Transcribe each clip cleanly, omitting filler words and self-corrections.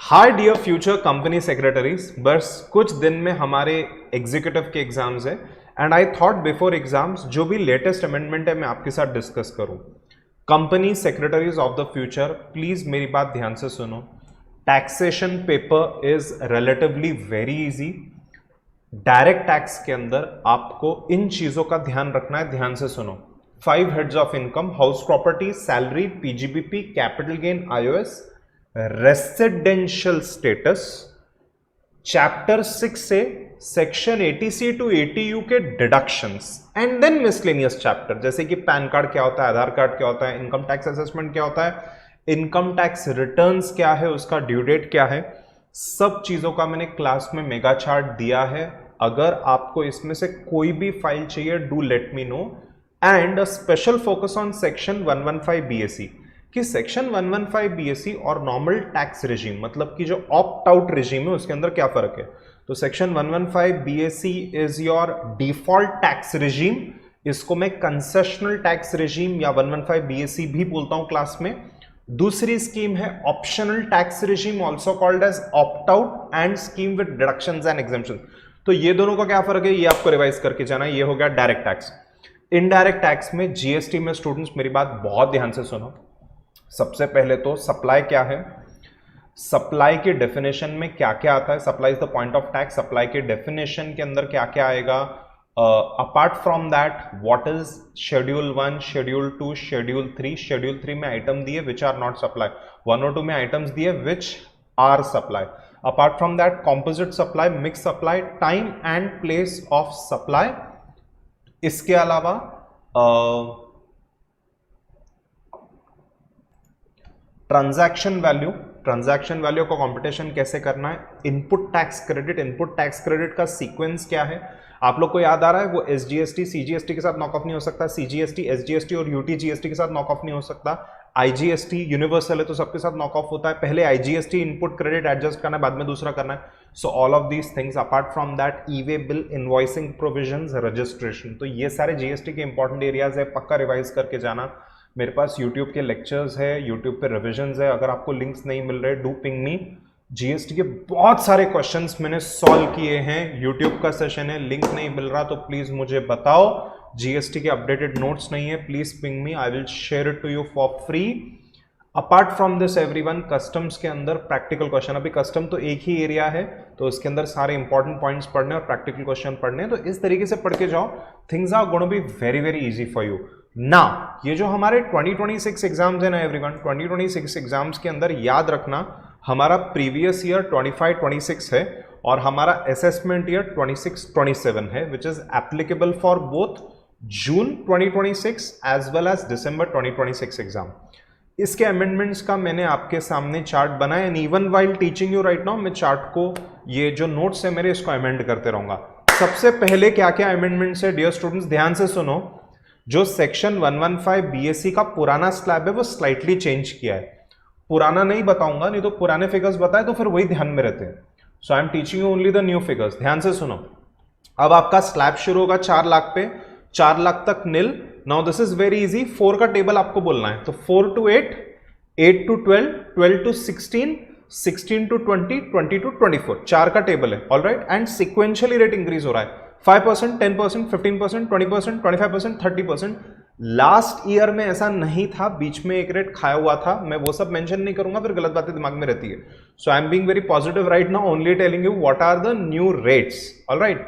हाय dear future company secretaries, बस कुछ दिन में हमारे एग्जीक्यूटिव के एग्जाम्स है and I thought before exams जो भी लेटेस्ट अमेंडमेंट है मैं आपके साथ डिस्कस करूं। Company secretaries of the future, please मेरी बात ध्यान से सुनो। Taxation paper is relatively very easy. Direct tax के अंदर आपको इन चीजों का ध्यान रखना है, ध्यान से सुनो। 5 heads of income, house property, salary, PGBP, capital gain, IOS, residential status, chapter 6 से सेक्शन 80C टू 80U के deductions and then miscellaneous chapter, जैसे कि पैन कार्ड क्या होता है, आधार कार्ड क्या होता है, इनकम टैक्स असेसमेंट क्या होता है, इनकम टैक्स रिटर्न्स क्या है, उसका ड्यू डेट क्या है, सब चीजों का मैंने क्लास में मेगा चार्ट दिया है। अगर आपको इसमें से कोई भी फाइल चाहिए, do let me know. And special focus on section 115 BSE कि सेक्शन 115 बीएसई और नॉर्मल टैक्स रिजीम, मतलब कि जो ऑप्ट आउट रिजीम है, उसके अंदर क्या फर्क है। तो section 115 BSE is your default tax regime, इसको मैं कंसेशनल टैक्स रिजीम या 115 बीएसई भी बोलता हूं क्लास में। दूसरी स्कीम है optional tax regime, also called as opt out, and scheme with deductions and exemption. तो ये दोनों का क्या फर्क है, ये आपको रिवाइज करके जाना है। ये हो गया डायरेक्ट टैक्स। इनडायरेक्ट टैक्स में जीएसटी में स्टूडेंट्स मेरी बात बहुत ध्यान से सुनो। सबसे पहले तो सप्लाई क्या है, सप्लाई के डेफिनेशन में क्या क्या आता है। Supply is the point of tax. Supply के डेफिनेशन के अंदर क्या क्या आएगा। Apart from that what is schedule 1, schedule 2, schedule 3। Schedule 3 में आइटम दिए विच आर नॉट सप्लाई, 1 और 2 में आइटम्स दिए which are supply. Apart from that composite supply, mix supply, time and place of supply. इसके अलावा ट्रांजैक्शन वैल्यू, ट्रांजैक्शन वैल्यू का competition कैसे करना है। Input tax credit, input tax credit का सीक्वेंस क्या है, आप लोग को याद आ रहा है। वो एसजीएसटी सीजीएसटी के साथ नॉक ऑफ नहीं हो सकता, सीजीएसटी एसजीएसटी और यूटीजीएसटी के साथ नॉक ऑफ नहीं हो सकता। आईजीएसटी यूनिवर्सल है तो सबके साथ नॉक ऑफ होता है। पहले आईजीएसटी इनपुट क्रेडिट एडजस्ट करना है, बाद में दूसरा करना है। So all of these things. Apart from that E way bill, invoicing provisions, registration. तो ये सारे जीएसटी के इंपॉर्टेंट एरियाज है, पक्का रिवाइज करके जाना। मेरे पास यूट्यूब के लेक्चर्स है, यूट्यूब पे रिविजन्स है, अगर आपको लिंक्स नहीं मिल रहे डू पिंग मी। जीएसटी के बहुत सारे क्वेश्चंस मैंने सॉल्व किए हैं, यूट्यूब का सेशन है, लिंक नहीं मिल रहा तो प्लीज मुझे बताओ। जीएसटी के अपडेटेड नोट्स नहीं है, please ping me, I will share it to you for free. Apart from this everyone, customs के अंदर प्रैक्टिकल क्वेश्चन, अभी कस्टम तो एक ही एरिया है तो उसके अंदर सारे इंपॉर्टेंट पॉइंट्स पढ़ने और प्रैक्टिकल क्वेश्चन पढ़ने हैं। तो इस तरीके से पढ़ के जाओ, things are gonna be very very easy for you. ना ये जो हमारे 2026 एग्जाम्स है ना एवरीवन, 2026 एग्जाम्स के अंदर याद रखना हमारा प्रीवियस ईयर 25-26 है और हमारा असेसमेंट ईयर 26-27 है, which is applicable for both June 2026 as well as December 2026 exam. इसके अमेंडमेंट्स का मैंने आपके सामने चार्ट बनाया and even while teaching you right now मैं चार्ट को, ये जो नोट्स है मेरे, इसको अमेंड करते रहूंगा। सबसे पहले क्या क्या अमेंडमेंट्स है डियर स्टूडेंट्स, ध्यान से सुनो। जो सेक्शन 115 बीएसई का पुराना स्लैब है वो स्लाइटली चेंज किया है। पुराना नहीं बताऊंगा, नहीं तो पुराने फिगर्स बताए तो फिर वही ध्यान में रहते हैं। So I am teaching you only the new figures. ध्यान से सुनो। अब आपका स्लैब शुरू होगा 4 लाख पे, 4 लाख तक nil. Now this is very easy, 4 का टेबल आपको बोलना है। तो 4 to 8, 8 to 12, 12 to 16, 16 to 20, 20 to 24, 4 का टेबल है। Alright, and sequentially rate increase हो रहा है। 5%, 10%, 15%, 20%, 25%, 30%। लास्ट ईयर में ऐसा नहीं था, बीच में एक रेट खाया हुआ था, मैं वो सब मेंशन नहीं करूंगा, फिर गलत बातें दिमाग में रहती है। So I am being very positive right now, only telling you what are the new rates. Alright,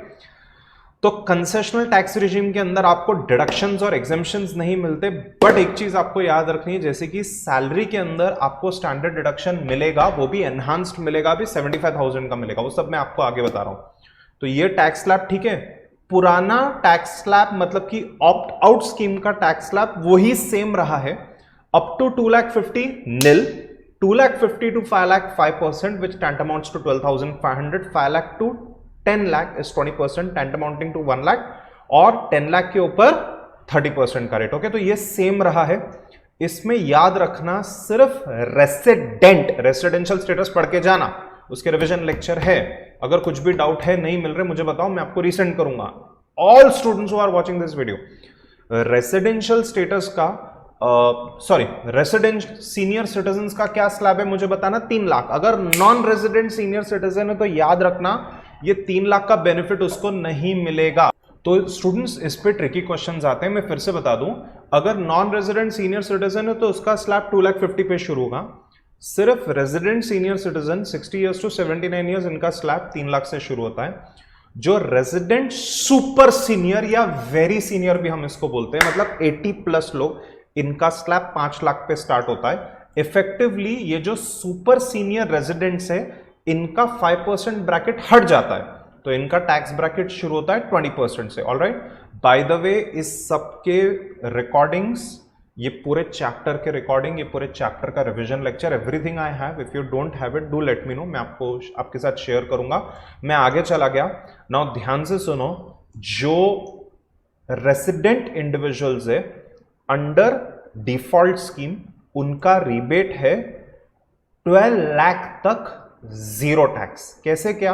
तो कंसेशनल टैक्स रिजीम के अंदर आपको डिडक्शंस और एग्जेम्पशंस नहीं मिलते, बट एक चीज आपको याद रखनी है, जैसे कि सैलरी के अंदर आपको स्टैंडर्ड डिडक्शन मिलेगा, वो भी एनहांस्ड मिलेगा, भी 75,000 का मिलेगा, वो सब मैं आपको आगे बता रहा हूं। तो ये टैक्स स्लैब ठीक है। पुराना टैक्स स्लैब मतलब कि ऑप्ट आउट स्कीम का टैक्स स्लैब वही सेम रहा है। Up to 2,50,000 nil, 2,50,000 to 5 lakh 5%, which tantamounts to 12,500, 5 lakh to 10 lakh is 20%, tantamounting to 1 lakh, और 10 लाख के ऊपर 30% का रेट। ओके, तो ये सेम रहा है। इसमें याद रखना सिर्फ रेसिडेंशियल स्टेटस पढ़ के जाना, उसके रिवीजन लेक्चर है। अगर कुछ भी डाउट है, नहीं मिल रहे, मुझे बताओ, मैं आपको रीसेंड करूंगा। All students who are watching this video, residential status का सॉरी रेसिडेंट सीनियर सिटीजन का क्या स्लैब है मुझे बताना, 3 लाख। अगर नॉन रेजिडेंट सीनियर सिटीजन है तो याद रखना ये 3 लाख का बेनिफिट उसको नहीं मिलेगा। तो स्टूडेंट्स इस पे ट्रिकी क्वेश्चंस आते हैं, मैं फिर से बता दूं, अगर नॉन रेजिडेंट सीनियर सिटीजन है तो उसका स्लैब 2,50,000 पे शुरू होगा। सिर्फ resident senior citizen 60 years to 79 years इनका स्लैब 3 लाख से शुरू होता है। जो रेजिडेंट सुपर सीनियर या वेरी सीनियर भी हम इसको बोलते हैं, मतलब 80 प्लस लोग, इनका स्लैब 5 लाख पे स्टार्ट होता है। इफेक्टिवली ये जो सुपर सीनियर रेजिडेंट्स है इनका 5% ब्रैकेट हट जाता है, तो इनका टैक्स ब्रैकेट शुरू होता है 20% से। ऑलराइट, बाय द वे इस सबके रिकॉर्डिंग्स, ये पूरे चैप्टर के रिकॉर्डिंग, ये पूरे चैप्टर का revision lecture, everything I have, if you don't have it do let me know, मैं आपको आपके साथ शेयर करूंगा। मैं आगे चला गया। नाउ ध्यान से सुनो, जो रेसिडेंट इंडिविजुअल्स है अंडर डिफॉल्ट स्कीम, उनका रिबेट है 12 लाख तक जीरो टैक्स। कैसे क्या?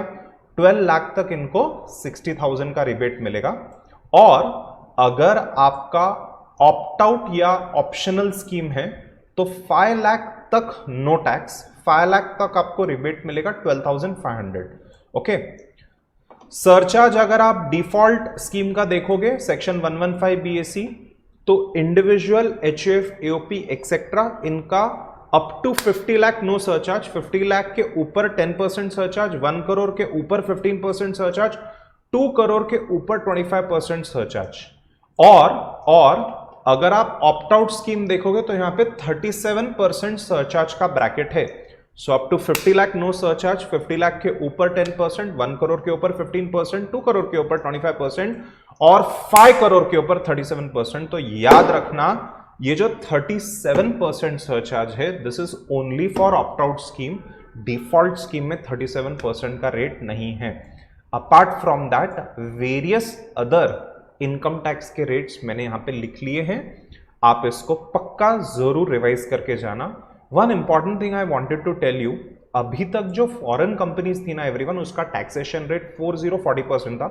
12 लाख तक इनको 60,000 का रिबेट मिलेगा, और अगर आपका ऑप्ट आउट या ऑप्शनल स्कीम है तो 5 लाख तक नो टैक्स, 5 लाख तक आपको रिबेट मिलेगा 12,500। ओके, सरचार्ज अगर आप डिफॉल्ट स्कीम का देखोगे सेक्शन 115 BAC, तो इंडिविजुअल HUF AOP एक्सेट्रा इनका up to 50 lakh no surcharge, 50 lakh के ऊपर 10% सरचार्ज, 1 करोड़ के ऊपर 15% सरचार्ज, 2 करोड़ के ऊपर 25% सरचार्ज। और अगर आप ऑप्ट आउट स्कीम देखोगे तो यहां पे 37% सरचार्ज का ब्रैकेट है। So up to 50 lakh no surcharge, 50 lakh के ऊपर 10%, 1 करोड़ के ऊपर 15%, 2 करोड़ के ऊपर 25% और 5 करोड़ के ऊपर 37%। तो याद रखना ये जो 37% सरचार्ज है this is only for opt out scheme, default scheme में 37% का रेट नहीं है। Apart from that various other income tax के रेट्स मैंने यहां पे लिख लिए हैं, आप इसको पक्का जरूर रिवाइज करके जाना। One important thing I wanted to tell you, अभी तक जो फॉरेन कंपनीज थी ना एवरीवन, उसका टैक्सेशन रेट 40% था,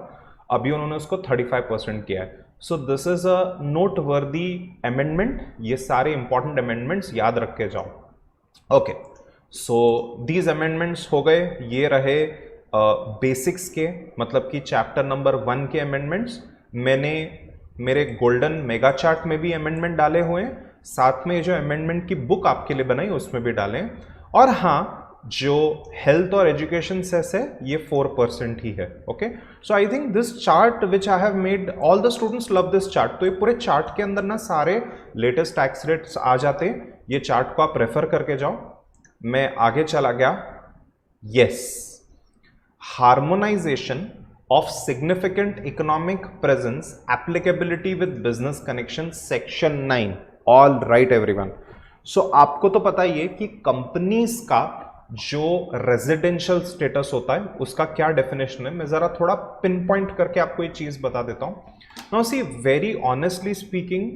अभी उन्होंने उसको 35% किया है। So this is a note वर्दी अमेंडमेंट, ये सारे इंपॉर्टेंट अमेंडमेंट्स याद रख के जाओ। ओके, सो दीज अमेंडमेंट्स हो गए, ये रहे बेसिक्स के, मतलब कि चैप्टर नंबर 1 के अमेंडमेंट्स। मैंने मेरे गोल्डन मेगा चार्ट में भी अमेंडमेंट डाले हुए हैं, साथ में जो अमेंडमेंट की बुक आपके लिए बनाई उसमें भी डाले हैं। और हाँ, जो हेल्थ और एजुकेशन सेस है ये 4% ही है। Okay, so I think this chart which I have made, all the students love this chart. तो ये पूरे चार्ट के अंदर ना सारे लेटेस्ट टैक्स रेट्स आ जाते हैं, ये चार्ट को आप रेफर करके जाओ। मैं आगे चला गया। Yes, harmonisation of significant economic presence, applicability with business connection, section 9. All right everyone. So आपको तो पता ही है कि कंपनीज का जो रेजिडेंशियल स्टेटस होता है उसका क्या डेफिनेशन है। मैं जरा थोड़ा पिन पॉइंट करके आपको ये चीज बता देता हूं। Now see, very honestly speaking,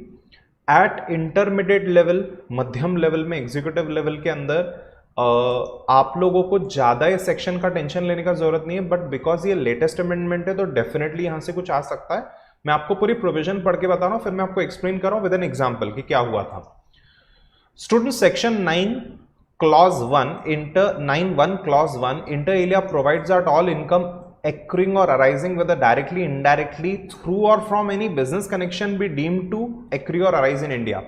eight intermediate level, मध्यम लेवल में, एग्जीक्यूटिव लेवल के अंदर आप लोगों को ज्यादा ये सेक्शन का टेंशन लेने का जरूरत नहीं है, बट बिकॉज ये लेटेस्ट अमेंडमेंट है तो डेफिनेटली यहां से कुछ आ सकता है। मैं आपको पूरी प्रोविजन पढ़ के बता रहा हूं, फिर मैं आपको एक्सप्लेन कर रहा हूं विद एन एग्जांपल कि क्या हुआ था। Student, section 9 clause 1 inter 9(1) clause 1 inter alia provides that all income accruing or arising whether directly, indirectly, through or from any business connection be deemed to accrue or arise in India।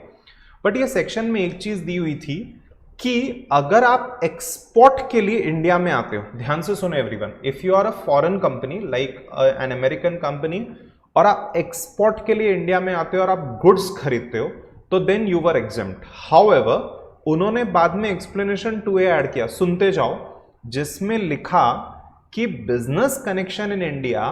But ये section में एक चीज दी हुई थी कि अगर आप export के लिए इंडिया में आते हो, ध्यान से सुनो everyone, if you are a foreign company like an American company और आप एक्सपोर्ट के लिए इंडिया में आते हो और आप गुड्स खरीदते हो, तो then you were exempt. However उन्होंने बाद में एक्सप्लेनेशन 2A ऐड किया, सुनते जाओ, जिसमें लिखा कि business connection in India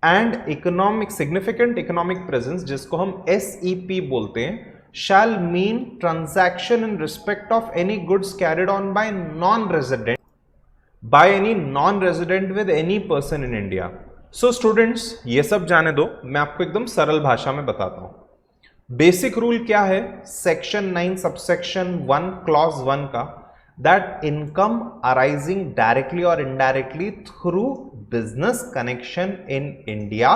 and economic significant economic presence, जिसको हम SEP बोलते हैं, shall mean transaction in respect of any goods carried on by any non-resident with any person in India। So students, ये सब जाने दो, मैं आपको एकदम सरल भाषा में बताता हूं। बेसिक रूल क्या है सेक्शन 9 सबसेक्शन 1 क्लॉज 1 का, that income arising directly or indirectly through business connection in India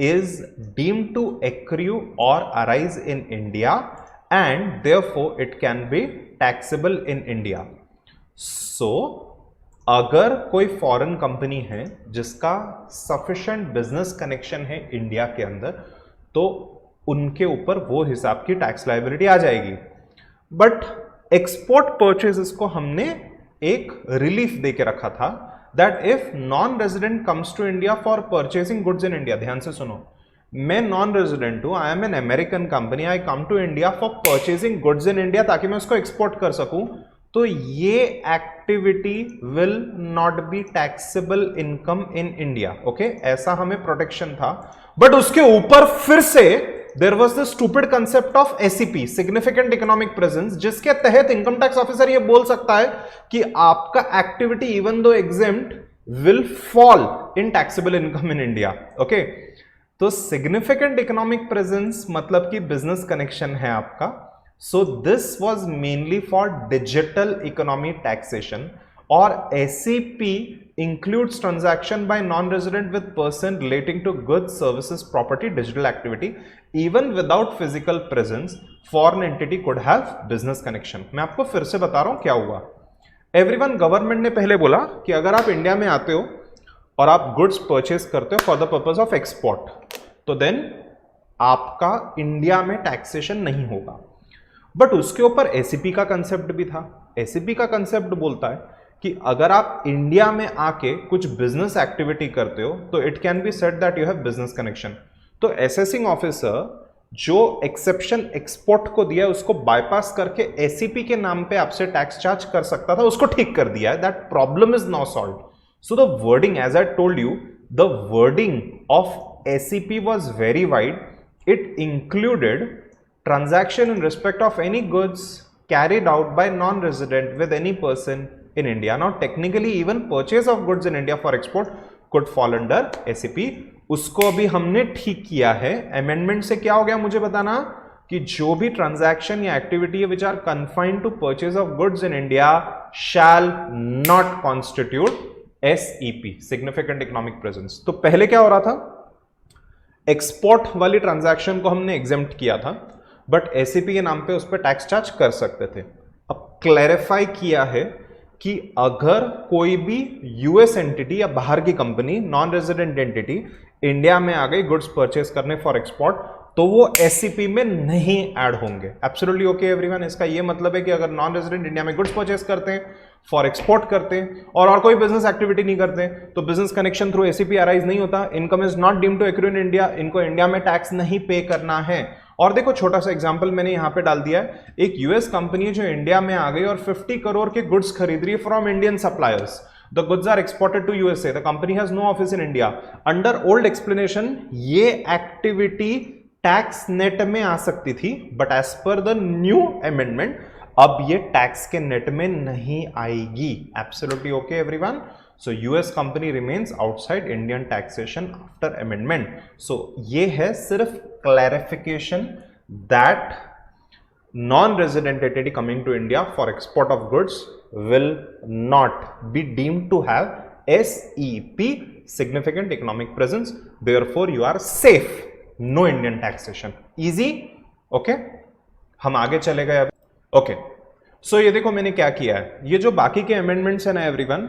is deemed to accrue or arise in India and therefore it can be taxable in India. So अगर कोई foreign company है जिसका sufficient business connection है India के अंदर, तो उनके ऊपर वो हिसाब की टैक्स लायबिलिटी आ जाएगी. बट एक्सपोर्ट परचेजेस को हमने एक रिलीफ दे के रखा था, that if non resident comes to India for purchasing goods in India. ध्यान से सुनो, मैं नॉन रेजिडेंट हूं, I am an American company, I come to India for purchasing goods in India ताकि मैं उसको एक्सपोर्ट कर सकूं, तो ये activity will not be taxable income in India. Okay, ऐसा हमें प्रोटेक्शन था. बट उसके ऊपर फिर से there was the stupid concept of ACP, significant economic presence, जिसके तहत इनकम टैक्स ऑफिसर ये बोल सकता है कि आपका activity even though exempt will fall in taxable income in India. Okay, तो सिग्निफिकेंट इकोनॉमिक प्रेजेंस मतलब कि बिजनेस कनेक्शन है आपका. So this was mainly for digital economy taxation, or SEP includes transaction by non-resident with person relating to goods, services, property, digital activity. Even without physical presence, foreign entity could have business connection. मैं आपको फिर से बता रहा हूं क्या हुआ. Everyone, government ने पहले बोला कि अगर आप इंडिया में आते हो और आप गुड्स परचेस करते हो for the purpose of export, तो देन आपका इंडिया में टैक्सेशन नहीं होगा. बट उसके ऊपर एसीपी का कंसेप्ट भी था. एसीपी का कंसेप्ट बोलता है कि अगर आप इंडिया में आके कुछ बिजनेस एक्टिविटी करते हो तो it can be said that you have business connection. तो असेसिंग ऑफिसर जो एक्सेप्शन एक्सपोर्ट को दिया उसको बाईपास करके एसीपी के नाम पे आपसे टैक्स चार्ज कर सकता था, उसको ठीक कर दिया है. That problem is now solved. So the wording, as I told you, the wording of ACP was very wide. It included transaction in respect of any goods carried out by non-resident with any person in India. Now technically even purchase of goods in India for export could fall under SEP. उसको भी हमने ठीक किया है. Amendment से क्या हो गया मुझे बताना, कि जो भी ट्रांजैक्शन या एक्टिविटी है which are confined to purchase of goods in India shall not constitute SEP, significant economic presence. तो पहले क्या हो रहा था, एक्सपोर्ट वाली ट्रांजैक्शन को हमने एग्जेम्प्ट किया था, बट एसीपी के नाम पे उस पर टैक्स चार्ज कर सकते थे. अब क्लैरिफाई किया है कि अगर कोई भी यूएस एंटिटी या बाहर की company, non resident entity, India में आ गई गुड्स परचेस करने फॉर एक्सपोर्ट, तो वो एससीपी में नहीं ऐड होंगे. Absolutely okay everyone. इसका ये मतलब है कि अगर नॉन रेजिडेंट इंडिया में गुड्स परचेस करते हैं, फॉर एक्सपोर्ट करते हैं और कोई बिजनेस एक्टिविटी नहीं करते हैं, तो business connection through ACP arise नहीं होता. Income is not deemed to accrue in India. इनको इंडिया में टैक्स नहीं पे करना है. और देखो छोटा सा एग्जांपल मैंने यहां पे डाल दिया है. एक यूएस कंपनी जो इंडिया में आ गई और 50 करोड़ के गुड्स खरीद रही है from Indian suppliers. The goods are exported to USA. The company has no office in India. Under old explanation ये एक्टिविटी टैक्स नेट में आ सकती थी, but as per the new amendment अब ये टैक्स के नेट में नहीं आएगी. Absolutely okay everyone. So US company remains outside Indian taxation after amendment. So ये है सिर्फ clarification that non-resident entity coming to India for export of goods will not be deemed to have SEP, significant economic presence. Therefore you are safe. No Indian taxation. Easy? Okay? हम आगे चले गए अब. Okay. सो ये देखो मैंने क्या किया है. ये जो बाकी के अमेंडमेंट्स है ना everyone,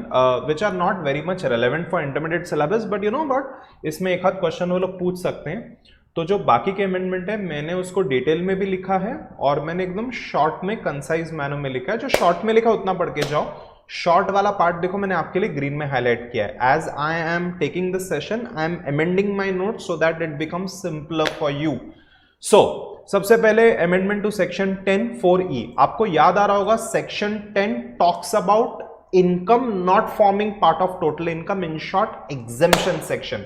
which are not very much relevant for intermediate syllabus, but you know what, इसमें एक आध क्वेश्चन वो लोग पूछ सकते हैं. तो जो बाकी के अमेंडमेंट है मैंने उसको डिटेल में भी लिखा है और मैंने एकदम शॉर्ट में कंसाइज मैनर में लिखा है. जो शॉर्ट में लिखा उतना पढ़ के जाओ. शॉर्ट वाला पार्ट देखो मैंने आपके लिए ग्रीन में हाईलाइट किया है. As I am taking this session I am amending my note so that it becomes simpler for you. So सबसे पहले अमेंडमेंट टू सेक्शन 10 4E. आपको याद आ रहा होगा section 10 talks about income not forming part of total income, in short exemption section.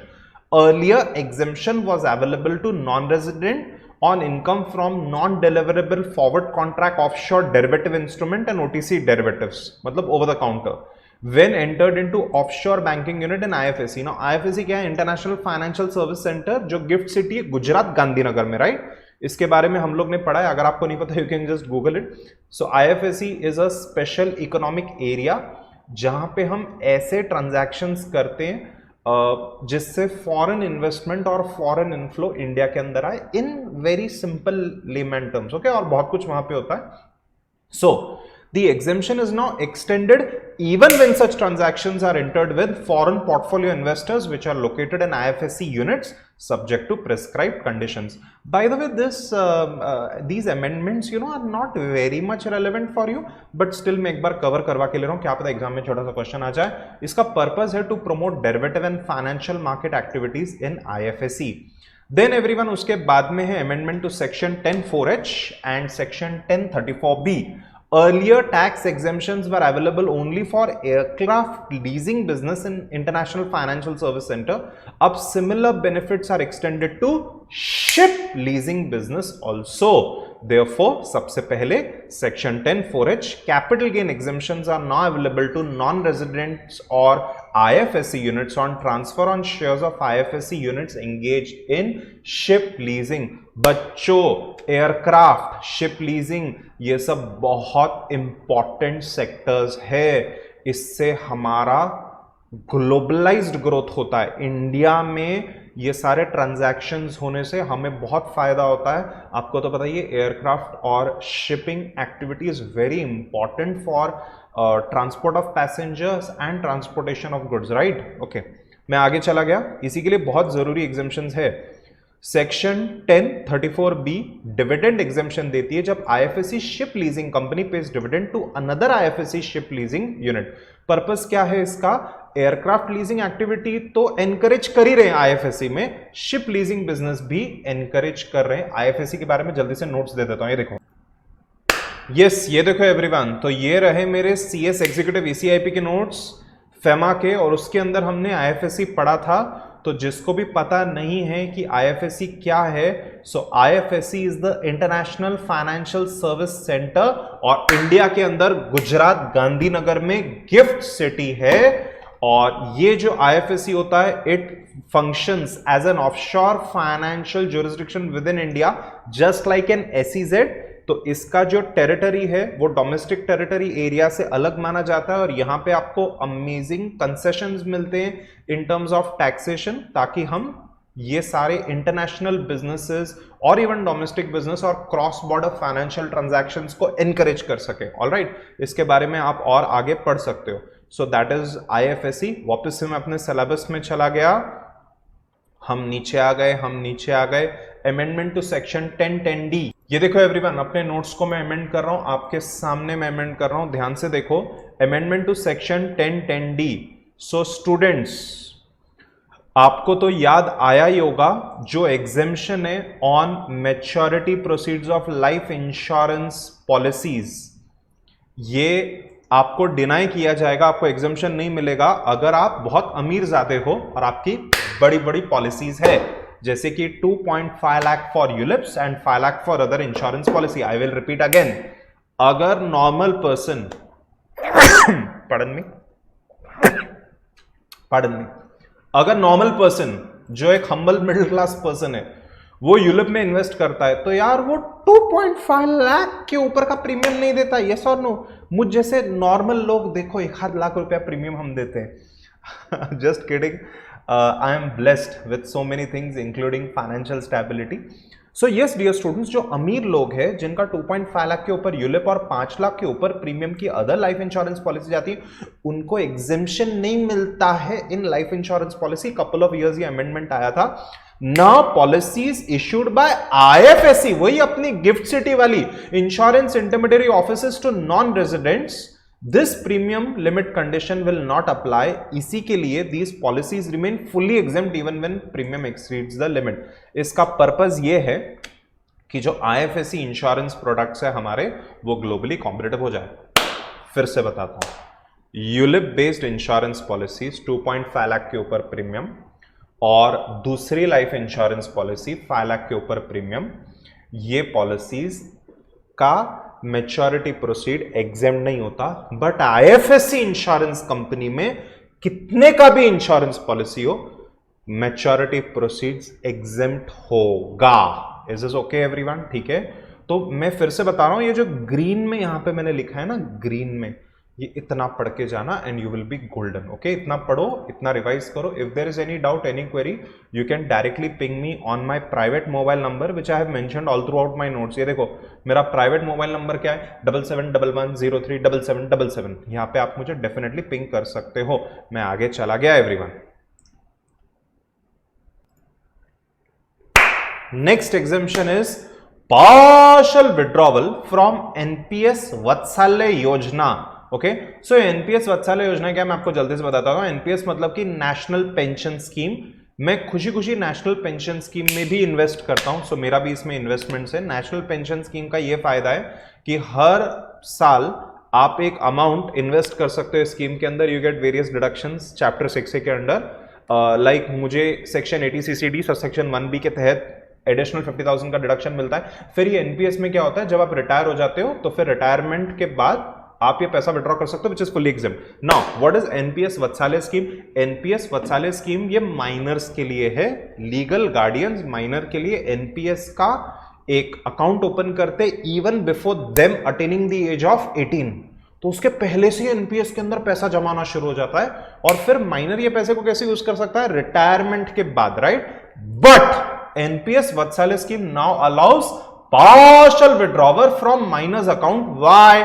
Earlier exemption was available to non resident on income from non deliverable forward contract offshore derivative instrument and OTC derivatives, मतलब over the counter, when entered into offshore banking unit and IFSC. Now IFSC क्या है? International financial service centre, जो gift city है गुजरात गांधीनगर में, right? इसके बारे में हम लोग ने पढ़ा है. अगर आपको नहीं पता you can just Google it. So IFSC is a special economic area जहां पे हम ऐसे ट्रांजैक्शंस करते हैं जिससे फॉरेन इन्वेस्टमेंट और फॉरेन इनफ्लो इंडिया के अंदर आए in very simple layman terms, okay, और बहुत कुछ वहां पे होता है. So, the exemption is now extended even when such transactions are entered with foreign portfolio investors which are located in IFSC units subject to prescribed conditions. By the way, these amendments, are not very much relevant for you, but still मैं एक बार cover करवा के ले रहा हूँ, क्या पता exam में छोटा सा क्वेश्चन आ जाए. इसका पर्पस है to promote derivative and financial market activities in IFSC. Then everyone, उसके बाद में है amendment to section 10(4)(h) and section 10(34)(b). Earlier tax exemptions were available only for aircraft leasing business in International Financial Service Center. अब similar benefits are extended to ship leasing business also. Therefore, सबसे पहले section 10(4)(h) capital gain exemptions are now available to non-residents or IFSC units on transfer on shares of IFSC units engaged in ship leasing. बच्चों, aircraft, ship leasing, ये सब बहुत important sectors है. इससे हमारा globalised growth होता है. India में ये सारे ट्रांजैक्शंस होने से हमें बहुत फायदा होता है. आपको तो पता ही है, एयरक्राफ्ट और shipping activity is very important for transport of passengers and transportation of goods, right. Okay, मैं आगे चला गया. इसी के लिए बहुत जरूरी एग्जेम्पशंस है. सेक्शन 10(34)(b) डिविडेंड एग्जेम्पशन देती है जब IFSC ship leasing company pays dividend to another IFSC ship leasing unit. Purpose क्या है इसका? एयरक्राफ्ट लीजिंग एक्टिविटी तो एनकरेज कर ही रहे हैं आईएफएससी में, शिप लीजिंग बिजनेस भी एनकरेज कर रहे हैं. आईएफएससी के बारे में जल्दी से नोट्स दे देता हूं. ये देखो, यस, ये देखो एवरीवन, तो ये रहे मेरे सीएस एग्जीक्यूटिव ईसीआईपी के नोट्स फेमा के, और उसके अंदर हमने आईएफएससी पढ़ा था. तो जिसको भी पता नहीं है कि आईएफएससी क्या है, so IFSC is the international financial service centre, और इंडिया के अंदर गुजरात गांधीनगर में गिफ्ट सिटी है. और ये जो आईएफएससी होता है, it functions as an offshore financial jurisdiction within India, just like an SEZ. तो इसका जो टेरिटरी है वो डोमेस्टिक टेरिटरी एरिया से अलग माना जाता है, और यहां पे आपको अमेजिंग कंसेशंस मिलते हैं इन टर्म्स ऑफ टैक्सेशन, ताकि हम ये सारे इंटरनेशनल बिजनेसेस और इवन डोमेस्टिक बिजनेस और क्रॉस बॉर्डर फाइनेंशियल ट्रांजैक्शंस को एनकरेज कर सके. ऑलराइट, इसके बारे में आप और आगे पढ़ सकते हो. So that is IFSC. वापस से मैं अपने सिलेबस में चला गया, हम नीचे आ गए. Amendment to section 10(10)(d). ये देखो एवरीवन, अपने नोट्स को मैं अमेंड कर रहा हूं, आपके सामने मैं अमेंड कर रहा हूं, ध्यान से देखो. Amendment to section 10(10)(d). So students, आपको तो याद आया ही होगा जो एग्जेम्पशन है on maturity proceeds of life insurance policies, ये आपको डिनाई किया जाएगा, आपको एग्जेम्पशन नहीं मिलेगा अगर आप बहुत अमीर ज़्यादा हो और आपकी बड़ी बड़ी पॉलिसीज है, जैसे कि 2.5 lakh for ULIPs and 5 lakh for other insurance policy. I will repeat again. अगर नॉर्मल पर्सन अगर नॉर्मल पर्सन जो एक हम्बल मिडिल क्लास पर्सन है, वो यूलिप में इन्वेस्ट करता है, तो यार वो 2.5 लाख के ऊपर का प्रीमियम नहीं देता. यस और नो? मुझ जैसे नॉर्मल लोग देखो 1 लाख रुपया प्रीमियम हम देते हैं. Just kidding. I am blessed with so many things including financial stability. So yes dear students, जो अमीर लोग हैं जिनका 2.5 लाख के ऊपर यूलिप और 5 लाख के ऊपर प्रीमियम की अदर लाइफ इंश्योरेंस पॉलिसी जाती है, उनको एग्जेम्पशन नहीं मिलता है in life insurance policy. Couple of years ये अमेंडमेंट आया था. Now policies issued by IFSC, वही अपनी गिफ्ट सिटी वाली insurance intermediary offices to non residents, this premium limit condition will not apply. इसी के लिए these policies remain fully exempt even when premium exceeds the limit. इसका purpose ये है कि जो आईएफएससी इंश्योरेंस प्रोडक्ट्स है हमारे, वो ग्लोबली कॉम्पिटिटिव हो जाए. फिर से बताता हूं, ULIP based insurance policies 2.5 lakh के ऊपर प्रीमियम, और दूसरी लाइफ इंश्योरेंस पॉलिसी 5 लाख के ऊपर प्रीमियम, ये पॉलिसीज का मैच्योरिटी प्रोसीड एग्जेम्प्ट नहीं होता. बट आईएफएससी इंश्योरेंस कंपनी में कितने का भी इंश्योरेंस पॉलिसी हो, मैच्योरिटी प्रोसीड्स एग्जेम्प्ट होगा. Is this okay everyone? ठीक है. तो मैं फिर से बता रहा हूं, ये जो ग्रीन में यहां पे मैंने लिखा है ना, ग्रीन में, ये इतना पढ़ के जाना and you will be golden. Okay, इतना पढ़ो, इतना रिवाइज करो। If there is any doubt, any query, you can directly ping me on my private mobile number which I have mentioned all throughout my notes. ये देखो मेरा private mobile number क्या है, 7711037777। यहाँ पे आप मुझे डेफिनेटली पिंग कर सकते हो। मैं आगे चला गया everyone. Next exemption is partial withdrawal from NPS Vatsalya योजना। ओके, सो एनपीएस वत्सल्य योजना क्या, मैं आपको जल्दी से बताता हूं। एनपीएस मतलब कि नेशनल पेंशन स्कीम। मैं खुशी खुशी नेशनल पेंशन स्कीम में भी इन्वेस्ट करता हूं, सो मेरा भी इसमें इन्वेस्टमेंट है। नेशनल पेंशन स्कीम का ये फायदा है कि हर साल आप एक अमाउंट इन्वेस्ट कर सकते हो स्कीम के अंदर। You get various deductions chapter 6A के अंडर। लाइक मुझे section 80 CCD sub section 1B के तहत एडिशनल 50,000 का डिडक्शन मिलता है। फिर ये एनपीएस में क्या होता है, जब आप रिटायर हो जाते हो तो फिर रिटायरमेंट के बाद आप ये पैसा विड्रॉ कर सकते हो, which is fully exempt. Now what is NPS Vatsalya scheme? NPS Vatsalya scheme ये माइनर्स के लिए है, लीगल गार्डियंस माइनर के लिए एनपीएस का एक अकाउंट ओपन करते even before them attaining the age of 18। तो उसके पहले से एनपीएस के अंदर पैसा जमाना शुरू हो जाता है और फिर माइनर ये पैसे को कैसे यूज कर सकता है, रिटायरमेंट के बाद, right. But NPS Vatsalya scheme now allows partial withdrawal from minors account. Why?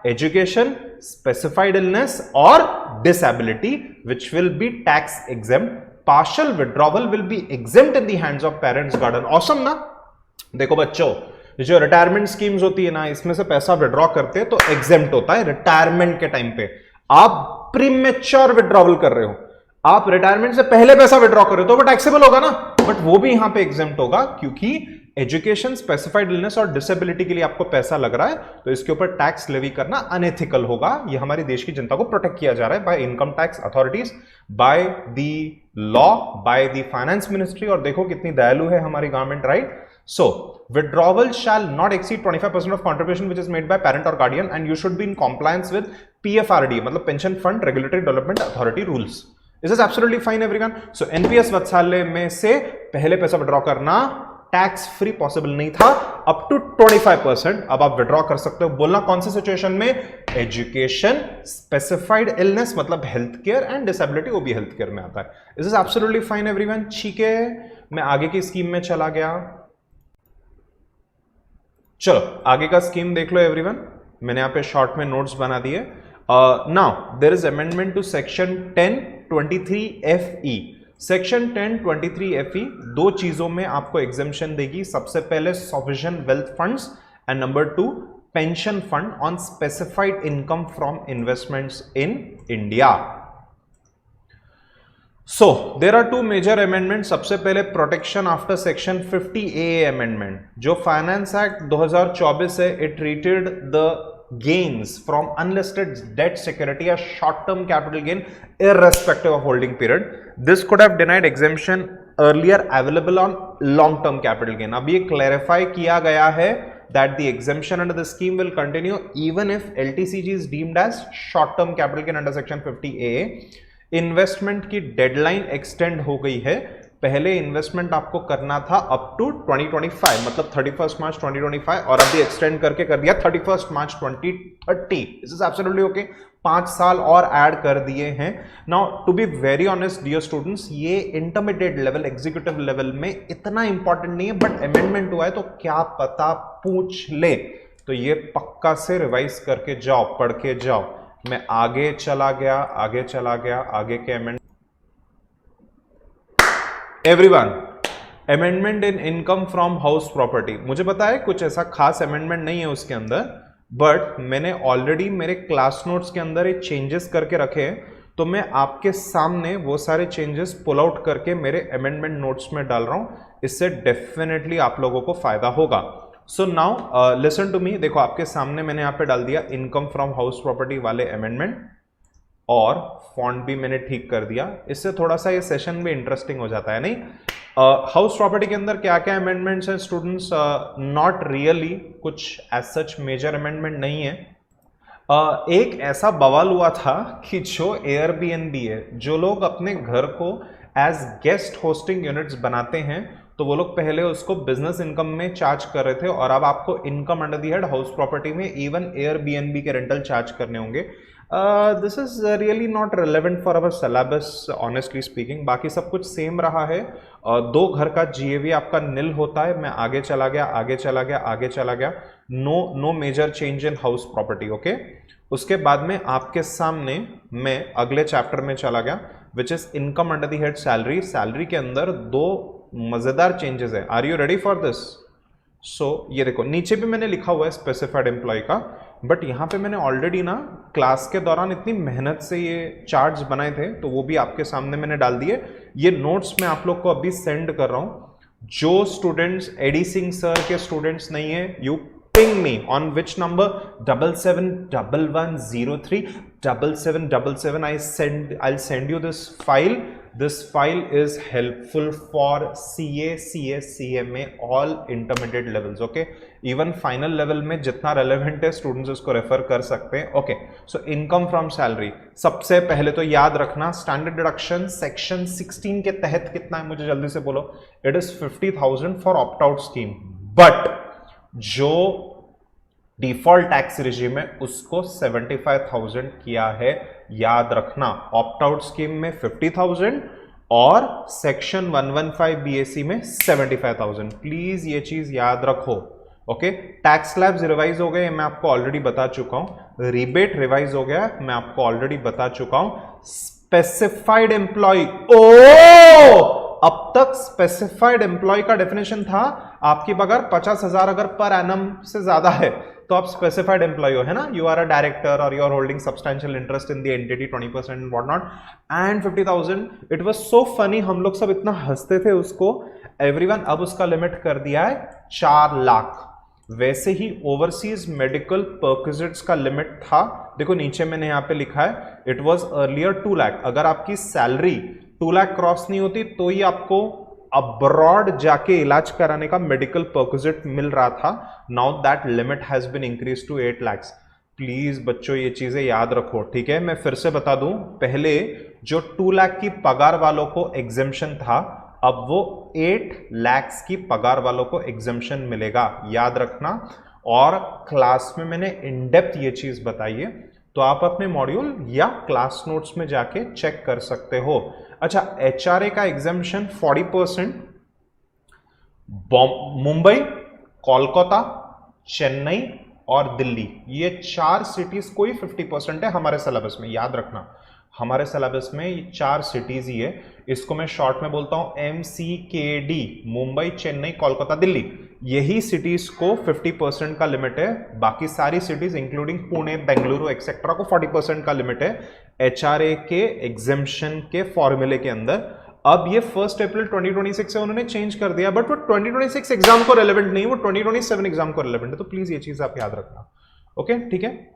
Education, specified illness or disability, which will be tax exempt. Partial withdrawal will be exempt in the hands of parents, guardian. Awesome ना? देखो बच्चों, जो retirement schemes होती है ना, इसमें से पैसा विड्रॉ करते हैं तो एग्जेम्प्ट होता है रिटायरमेंट के टाइम पे। आप प्रीमेच्योर विड्रॉवल कर रहे हो, आप रिटायरमेंट से पहले पैसा विड्रॉ कर रहे हो तो वो टैक्सेबल होगा ना, बट वो भी यहां पे एग्जेम्प्ट होगा क्योंकि एजुकेशन, स्पेसिफाइड इलनेस और डिसेबिलिटी के लिए आपको पैसा लग रहा है, तो इसके ऊपर टैक्स लेवी करना अनएथिकल होगा। ये हमारी देश की जनता को प्रोटेक्ट किया जा रहा है by income tax authorities, by the law, by the finance ministry. और देखो कितनी दयालु है हमारी government, right. So withdrawal shall not exceed 25% of contribution which is made by parent or guardian and you should be in compliance with PFRD मतलब Pension Fund Regulatory Development Authority rules. This is absolutely fine everyone. So NPS Vatsalya में से पहले पैसा withdraw करना tax free possible नहीं था, up to 25% अब आप विड्रॉ कर सकते हो। बोलना कौन सी सिचुएशन में, एजुकेशन, स्पेसिफाइड इलनेस मतलब हेल्थ केयर एंड डिसेबिलिटी, वो भी हेल्थ केयर में आता है। This is absolutely fine everyone. ठीक है, मैं आगे की स्कीम में चला गया। चलो आगे का स्कीम देख लो एवरीवन, मैंने यहां पे शॉर्ट में नोट्स बना दिए। Now there is amendment to section 1023FE। Section 1023FE दो चीजों में आपको एग्जेम्पशन देगी। सबसे पहले sovereign wealth funds and number 2 pension fund on specified income from investments in India. So there are two major amendments. सबसे पहले protection after section 50A amendment, जो फाइनेंस एक्ट 2024 है, it treated the gains from unlisted debt security as short term capital gain irrespective of holding period. This could have denied exemption earlier available on long term capital gain. अब ये clarify किया गया है that the exemption under the scheme will continue even if LTCG is deemed as short term capital gain under section 50A. Investment की deadline extend हो गई है। पहले इन्वेस्टमेंट आपको करना था अप टू 2025 मतलब 31 मार्च 2025 और अभी एक्सटेंड करके कर दिया 31 मार्च 2030। दिस इज एब्सोल्युटली ओके, 5 साल और ऐड कर दिए हैं। Now to be very honest dear students, ये इंटरमीडिएट लेवल, एग्जीक्यूटिव लेवल में इतना इंपॉर्टेंट नहीं है, बट अमेंडमेंट हुआ है तो क्या पता पूछ ले, तो ये पक्का से रिवाइज करके जाओ, पढ़ के जाओ। मैं आगे चला गया, आगे चला गया, आगे के amendment everyone, amendment in income from house property. मुझे पता है कुछ ऐसा खास अमेंडमेंट नहीं है उसके अंदर, बट मैंने ऑलरेडी मेरे क्लास नोट्स के अंदर एक चेंजेस करके रखे हैं, तो मैं आपके सामने वो सारे चेंजेस पुल आउट करके मेरे अमेंडमेंट नोट्स में डाल रहा हूं। इससे डेफिनेटली आप लोगों को फायदा होगा। So now listen to me. देखो आपके सामने मैंने यहाँ पे डाल दिया इनकम फ्रॉम हाउस प्रॉपर्टी वाले अमेंडमेंट, और फॉन्ट भी मैंने ठीक कर दिया। इससे थोड़ा सा ये सेशन भी इंटरेस्टिंग हो जाता है, नहीं? हाउस प्रॉपर्टी के अंदर क्या क्या अमेंडमेंट्स हैं स्टूडेंट्स? नॉट रियली कुछ एज सच मेजर अमेंडमेंट नहीं है। एक ऐसा बवाल हुआ था कि जो एयरबीएनबी है, जो लोग अपने घर को एज गेस्ट होस्टिंग यूनिट्स बनाते हैं, तो वो लोग पहले उसको बिजनेस इनकम में चार्ज कर रहे थे, और अब आपको income under the head house property में इवन एयरबीएनबी के रेंटल चार्ज करने होंगे। This is really not relevant for our syllabus honestly speaking. बाकी सब कुछ सेम रहा है। दो घर का जीएवी आपका निल होता है। मैं आगे चला गया, आगे चला गया, आगे चला गया। No major change in house property. Okay, उसके बाद में आपके सामने मैं अगले चैप्टर में चला गया which is income under the head salary. Salary के अंदर दो मजेदार चेंजेस है। Are you ready for this? So ये देखो, नीचे भी मैंने लिखा हुआ है स्पेसिफाइड एम्प्लॉय का, बट यहाँ पे मैंने ऑलरेडी ना क्लास के दौरान इतनी मेहनत से ये चार्ट्स बनाए थे, तो वो भी आपके सामने मैंने डाल दिए। ये नोट्स मैं आप लोग को अभी सेंड कर रहा हूँ। जो स्टूडेंट्स एडी सिंह सर के स्टूडेंट्स नहीं है, you ping me on which number? 771103 7777. I'll send you this file. This file is helpful for CA, CS, CMA, all intermediate levels. Okay, even final level में जितना relevant है students उसको refer कर सकते हैं। Okay, so income from salary सबसे पहले तो याद रखना, स्टैंडर्ड डिडक्शन सेक्शन 16 के तहत कितना है मुझे जल्दी से बोलो। It is 50,000 for opt out scheme, but जो डिफॉल्ट टैक्स रिजीम है उसको 75,000 किया है। याद रखना, ऑप्ट आउट स्कीम में 50,000 और सेक्शन 115 बीएससी में 75,000। प्लीज ये चीज याद रखो। ओके, टैक्स स्लैब्स रिवाइज हो गए, मैं आपको ऑलरेडी बता चुका हूं। रिबेट रिवाइज हो गया, मैं आपको ऑलरेडी बता चुका हूं। स्पेसिफाइड एम्प्लॉय, ओ अब तक स्पेसिफाइड एम्प्लॉय का डेफिनेशन था आपकी पगार 50,000 अगर पर एनम से ज्यादा है तो आप स्पेसिफाइड एम्प्लॉय हो, है ना। यू आर अ डायरेक्टर और you are holding substantial interest in the entity 20% what not, and 50,000। It was so funny, हम लोग सब इतना हंसते थे उसको। एवरीवन, अब उसका लिमिट कर दिया है 4 लाख। वैसे ही ओवरसीज मेडिकल परक्विजिट्स का लिमिट था, देखो नीचे मैंने यहां पे लिखा है, इट वाज अर्लियर 2 लाख। अगर आपकी सैलरी 2 लाख क्रॉस नहीं होती तो ही आपको अब्रॉड जाके इलाज कराने का मेडिकल परक्विजिट मिल रहा था। Now that limit has been increase to 8 lakh. Please बच्चों ये चीजें याद रखो, ठीक है। मैं फिर से बता दूं, पहले जो 2 लाख की पगार वालों को एग्जेम्पशन था, अब वो 8 लाख की पगार वालों को एग्जेम्पशन मिलेगा, याद रखना। और क्लास में मैंने इन डेप्थ ये चीज बताई है, तो आप अपने मॉड्यूल या क्लास नोट्स में जाके चेक कर सकते हो। अच्छा, एचआरए का एग्जेम्पशन 40% मुंबई, कोलकाता, चेन्नई और दिल्ली, ये 4 सिटीज को ही 50% है हमारे सिलेबस में, याद रखना। हमारे सिलेबस में ये 4 सिटीज ही है। इसको मैं शॉर्ट में बोलता हूं MCKD, मुंबई, चेन्नई, कोलकाता, दिल्ली। यही सिटीज को 50% का लिमिट है। बाकी सारी cities including Pune, Bengaluru etcetera को 40% का लिमिट है एचआरए के एग्जेम्पशन के फॉर्मूले के अंदर। अब ये 1 अप्रैल 2026 से उन्होंने चेंज कर दिया, बट वो 2026 एग्जाम को रेलेवेंट नहीं, वो 2027 एग्जाम को रेलेवेंट है। तो प्लीज ये चीज आप याद रखना। ओके, ठीक है।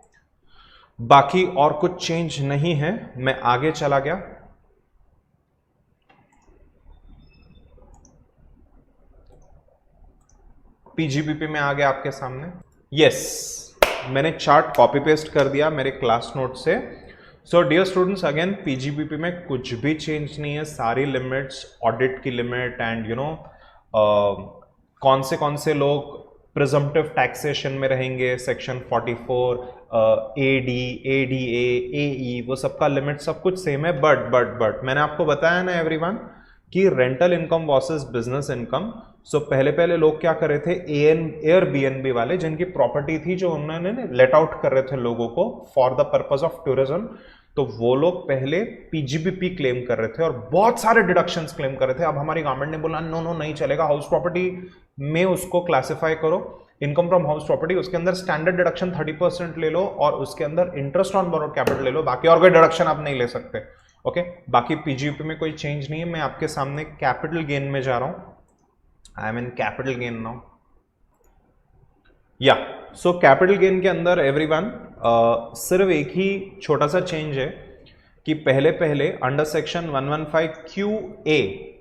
बाकी और कुछ चेंज नहीं है। मैं आगे चला गया, पीजीबीपी में आ गया आपके सामने। यस, मैंने चार्ट कॉपी पेस्ट कर दिया मेरे क्लास नोट से। So dear students, again PGBP में कुछ भी चेंज नहीं है। सारी लिमिट्स, ऑडिट की लिमिट एंड यू नो कौन से लोग प्रिजम्पटिव टैक्सेशन में रहेंगे, सेक्शन 44, एडी, एडीए, एई, वो सबका लिमिट सब कुछ सेम है। बट मैंने आपको बताया ना एवरीवन कि rental income versus business income. So पहले लोग क्या कर रहे थे, एयरबीएनबी वाले जिनकी प्रॉपर्टी थी, जो उन्होंने लेट आउट कर रहे थे लोगों को for the purpose of tourism, तो वो लोग पहले पीजीबीपी क्लेम कर रहे थे और बहुत सारे डिडक्शंस क्लेम कर रहे थे। अब हमारी गवर्नमेंट ने बोला नो नहीं चलेगा, हाउस प्रॉपर्टी में उसको क्लासिफाई करो, इनकम फ्रॉम हाउस प्रॉपर्टी, उसके अंदर स्टैंडर्ड डिडक्शन 30% ले लो और उसके अंदर इंटरेस्ट ऑन बोरोड कैपिटल ले लो, बाकी और कोई डिडक्शन आप नहीं ले सकते। ओके, बाकी पीजीबीपी में कोई चेंज नहीं है। मैं आपके सामने कैपिटल गेन में जा रहा हूं। I M in capital gain now. या सो कैपिटल गेन के अंदर एवरीवन सिर्फ एक ही छोटा सा चेंज है कि पहले अंडर सेक्शन 115 QA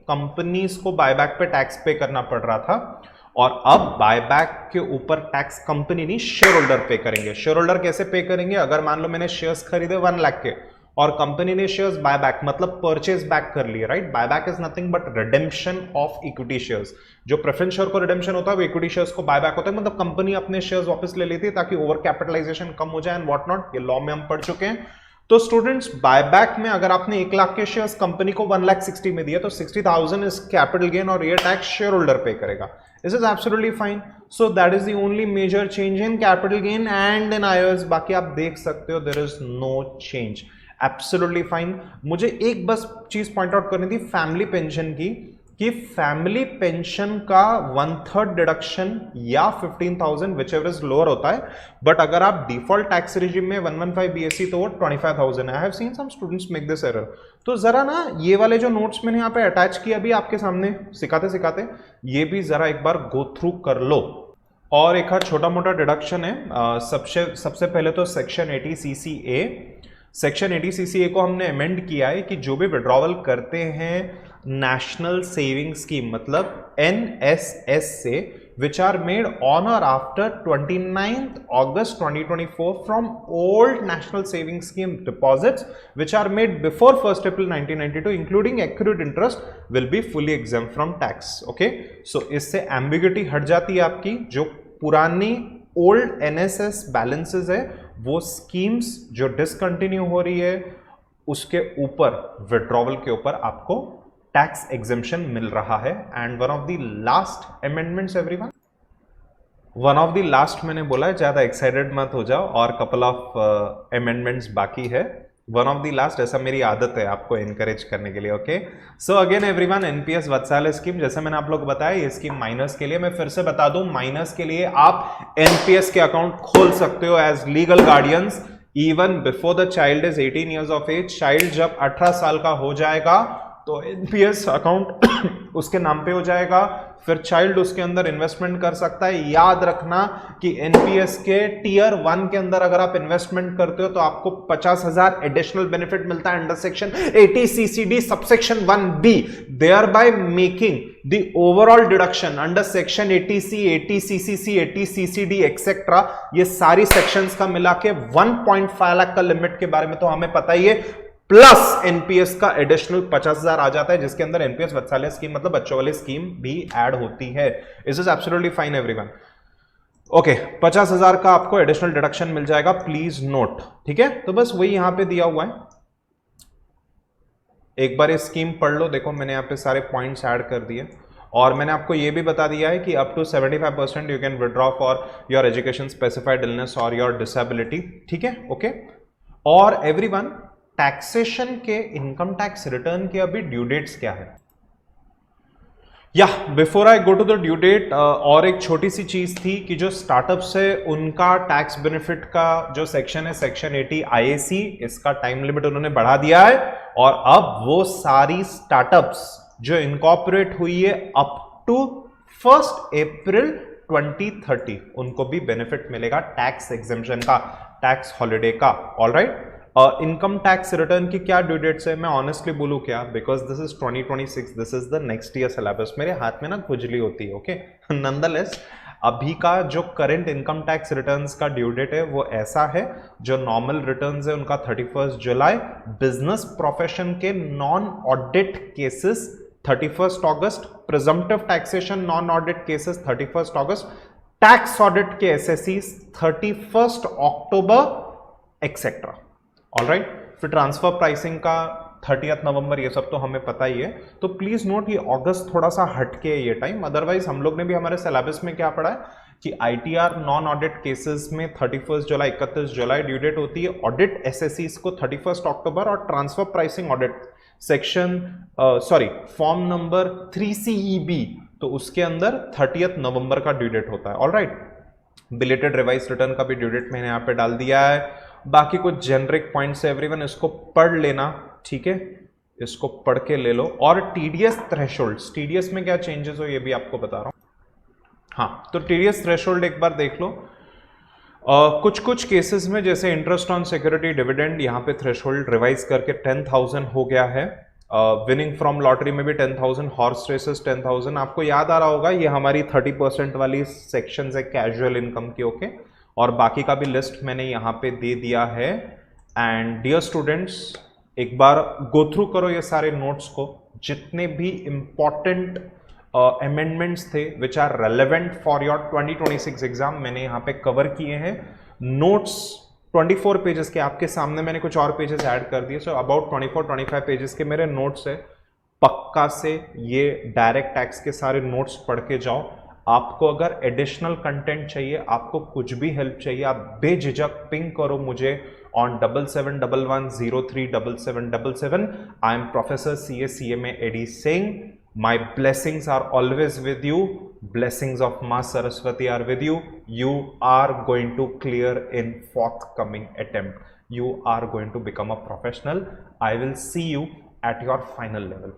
कंपनीज को बायबैक पे टैक्स पे करना पड़ रहा था, और अब बायबैक के ऊपर टैक्स कंपनी नहीं, शेयर होल्डर पे करेंगे। शेयर होल्डर कैसे पे करेंगे, अगर मान लो मैंने शेयर्स खरीदे 1 लाख के और कंपनी ने शेयर्स बायबैक मतलब परचेज बैक कर लिए, right. Buyback is nothing but redemption of equity shares. जो प्रेफरेंस शेयर को रिडेम्पशन होता है वो इक्विटी शेयर्स को बायबैक होता है, मतलब कंपनी अपने शेयर्स वापस ले लेती है ताकि ओवर कैपिटलाइजेशन कम हो जाए एंड व्हाट नॉट। ये लॉ में हम पढ़ चुके हैं। तो स्टूडेंट्स बायबैक में अगर आपने 1 लाख के शेयर्स कंपनी को 1,60,000 में दिया तो 60,000 इज कैपिटल गेन और ये टैक्स शेयर होल्डर पे करेगा. This is absolutely fine. So that is the only major change in capital gain and in IOS. बाकी आप देख सकते हो there is no change. Absolutely fine. मुझे एक बस चीज पॉइंट आउट करनी थी फैमिली पेंशन की कि फैमिली पेंशन का 1/3 डिडक्शन या 15,000 विच एवर इज लोअर होता है, बट अगर आप डिफॉल्ट टैक्स रिजिम में 115 BSE तो वो 25,000 है. I have seen some students make this error. तो जरा ना ये वाले जो नोट्स मैंने यहाँ पे अटैच किया अभी आपके सामने सिखाते सिखाते ये भी जरा एक बार गो थ्रू कर लो. और एक छोटा मोटा डिडक्शन है. सबसे पहले तो सेक्शन 80 CCA. सेक्शन 80 CCA को हमने अमेंड किया है कि जो भी विड्रॉवल करते हैं नेशनल सेविंग स्कीम मतलब NSS से which are made on or after 29th August 2024 from old national saving scheme deposits which are made before 1st April 1992 including accrued interest will be fully exempt from tax. Okay, so इससे ambiguity हट जाती है आपकी. जो पुरानी old NSS balances है वो schemes जो डिसकंटिन्यू हो रही है उसके ऊपर विड्रॉवल के ऊपर आपको टैक्स एग्जेम्पशन मिल रहा है. And one of the last amendments everyone, one of the last मैंने बोला है, ज्यादा एक्साइटेड मत हो जाओ और कपल ऑफ अमेंडमेंट्स बाकी है. वन ऑफ द लास्ट, ऐसा मेरी आदत है आपको एनकरेज करने के लिए. Okay, so again everyone, NPS Vatsalya scheme जैसे मैंने आप लोग को बताया ये स्कीम माइनर्स के लिए. मैं फिर से बता दूं माइनर्स के लिए आप एनपीएस के अकाउंट खोल सकते हो as legal guardians even before the child is 18 years of age. Child जब 18 साल का हो जाएगा तो एनपीएस अकाउंट उसके नाम पे हो जाएगा, फिर चाइल्ड उसके अंदर इन्वेस्टमेंट कर सकता है. याद रखना कि एनपीएस के टियर 1 के अंदर अगर आप इन्वेस्टमेंट करते हो तो आपको 50,000 एडिशनल बेनिफिट मिलता है under section 80 CCD subsection 1B, thereby making the overall deduction under section 80C, 80 CCC, 80 CCD etcetera. ये सारी सेक्शंस का मिला के 1.5 लाख का लिमिट के बारे में तो हमें पता ही है, प्लस एनपीएस का एडिशनल 50,000 आ जाता है जिसके अंदर एनपीएस वत्सल्य स्कीम मतलब बच्चों वाली स्कीम भी ऐड होती है. Is is absolutely fine everyone. Okay, 50,000 का आपको एडिशनल डिडक्शन मिल जाएगा, प्लीज नोट. ठीक है, तो बस वही यहां पे दिया हुआ है. एक बार ये स्कीम पढ़ लो. देखो मैंने यहाँ पे सारे पॉइंट्स ऐड कर दिए और मैंने आपको ये भी बता दिया है कि up to 75% you can withdraw for your education specified illness और योर डिसेबिलिटी. ठीक है, ओके. और एवरीवन, टैक्सेशन के इनकम टैक्स रिटर्न के अभी ड्यू डेट्स क्या है? या before I go to the due date, और एक छोटी सी चीज थी कि जो स्टार्टअप्स है उनका टैक्स बेनिफिट का जो सेक्शन है सेक्शन 80 IAC, इसका टाइम लिमिट उन्होंने बढ़ा दिया है और अब वो सारी स्टार्टअप्स जो इनकॉर्पोरेट हुई है अप टू 1 अप्रैल 2030 उनको भी बेनिफिट मिलेगा टैक्स एग्जेम्पशन का, टैक्स हॉलिडे का. ऑलराइट, इनकम टैक्स रिटर्न की क्या ड्यू डेट्स है मैं ऑनेस्टली बोलूं क्या, because this is 2026, this is the next year syllabus. मेरे हाथ में ना खुजली होती है. ओके, नंदलेस अभी का जो करंट इनकम टैक्स रिटर्न्स का ड्यू डेट है वो ऐसा है. जो नॉर्मल रिटर्न्स है उनका 31 जुलाई, बिजनेस प्रोफेशन के नॉन ऑडिट केसेस 31 अगस्त, presumptive taxation non audit cases 31 अगस्त, टैक्स ऑडिट के एसएससीज 31 अक्टूबर एक्सेट्रा. ऑलराइट, फिर ट्रांसफर प्राइसिंग का 30 नवंबर, ये सब तो हमें पता ही है. तो प्लीज नोट ये अगस्त थोड़ा सा हटके है ये टाइम. अदरवाइज हम लोग ने भी हमारे सिलेबस में क्या पढ़ा है कि आईटीआर नॉन ऑडिट केसेस में 31 जुलाई 31 जुलाई ड्यू डेट होती है, ऑडिट एसएससीज को 31 अक्टूबर और transfer pricing audit section form number 3CEB तो उसके अंदर 30 नवंबर का ड्यू डेट होता है. ऑलराइट, बिलेटेड रिवाइज रिटर्न का भी ड्यू डेट मैंने यहाँ पे डाल दिया है. बाकी कुछ जेनरिक पॉइंट्स है एवरीवन, इसको पढ़ लेना. ठीक है, इसको पढ़ के ले लो. और टीडीएस थ्रेशोल्ड्स, टीडीएस में क्या चेंजेस हो ये भी आपको बता रहा हूं. हाँ, तो टीडीएस थ्रेशोल्ड एक बार देख लो. कुछ केसेस में जैसे इंटरेस्ट ऑन सिक्योरिटी डिविडेंड, यहाँ पे थ्रेशोल्ड रिवाइज करके 10,000 हो गया है. विनिंग फ्रॉम लॉटरी में भी 10,000, हॉर्स रेसेस 10,000. आपको याद आ रहा होगा ये हमारी 30% वाली सेक्शन है कैजुअल इनकम की. ओके, और बाकी का भी लिस्ट मैंने यहाँ पे दे दिया है. एंड डियर स्टूडेंट्स, एक बार गो थ्रू करो ये सारे नोट्स को. जितने भी इंपॉर्टेंट अमेंडमेंट्स थे which are relevant for your 2026 exam मैंने यहाँ पे कवर किए हैं. नोट्स 24 पेजेस के, आपके सामने मैंने कुछ और पेजेस ऐड कर दिए, सो अबाउट 24-25 पेजेस के मेरे नोट्स है। पक्का से ये डायरेक्ट टैक्स के सारे नोट्स पढ़ के जाओ। आपको अगर एडिशनल कंटेंट चाहिए, आपको कुछ भी हेल्प चाहिए, आप बेझिझक पिंग करो मुझे on 7711037777। I am professor CA CMA AD Singh. My blessings are always with you. Blessings of Ma Saraswati are with you. You are going to clear in forthcoming attempt. You are going to become a professional. I will see you at your final level.